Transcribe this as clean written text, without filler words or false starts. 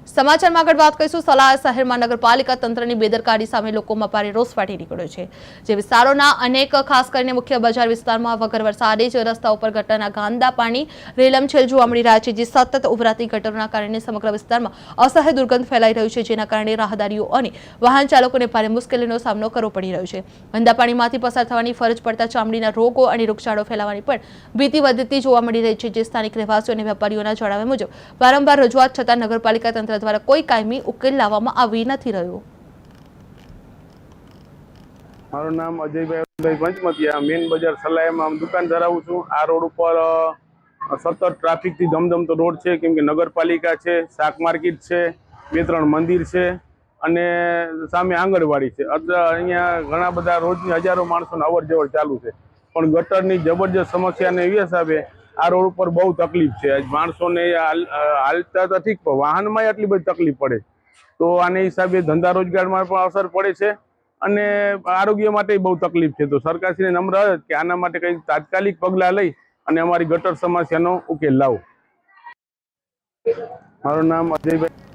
સમાચારમાં આગળ વાત કરીશું। સલાયા શહેરમાં નગરપાલિકા તંત્રની બેદરકારી સામે લોકોમાં ભારે રોષ ફાટી નીકળ્યો છે। જે વિસ્તારોના અનેક ખાસ કરીને મુખ્ય બજાર વિસ્તારમાં વગર વરસાદે જ રસ્તા ઉપર ગટરના ગાંદા પાણી રેલમછેલ જોવા મળી રહ્યા છે। જે સતત ઉભરાતી ગટરોના કારણે સમગ્ર વિસ્તારમાં અસહ્ય દુર્ગંધ ફેલાઈ રહી છે, જેના કારણે રાહદારીઓ અને વાહન ચાલકોને ભારે મુશ્કેલીનો સામનો કરવો પડી રહ્યો છે। ગંદા પાણીમાંથી પસાર થવાની ફરજ પડતા ચામડીના રોગો અને રોગચાળો ફેલાવાની પણ ભીતિ વધતી જોવા મળી રહી છે। જે સ્થાનિક રહેવાસીઓ અને વેપારીઓના જણાવ્યા મુજબ વારંવાર રજૂઆત છતાં નગરપાલિકા તંત્ર દ્વારા કોઈ કાયમી ઉકેલ લાવવામાં આવી નથી રહ્યો। મારું નામ અજયભાઈ પંચમતિયા, મેન બજાર સલાયામાં દુકાન ધરાવું છું। આ રોડ ઉપર સતત ટ્રાફિકથી ધમધમતો રોડ છે, કેમ કે નગરપાલિકા છે, શાક માર્કેટ છે, 2-3 મંદિર છે અને સામે આંગણવાડી છે। અહીંયા ઘણા બધા રોજની હજારો માણસોને અવર જવર ચાલુ છે, પણ ગટરની જબરજસ્ત સમસ્યાને હિસાબે આ રોડ ઉપર બહુ તકલીફ છે। માણસોને હાલતા તો ઠીક, પણ વાહનમાં આટલી બધી તકલીફ પડે, તો આને હિસાબે ધંધા રોજગારમાં પણ અસર પડે છે અને આરોગ્ય માટે બહુ તકલીફ છે। તો સરકારશ્રીને નમ્ર અરજ કે આના માટે કંઈક તાત્કાલિક પગલાં લઈ અને અમારી ગટર સમસ્યાનો ઉકેલ લાવો। મારું નામ અજયભાઈ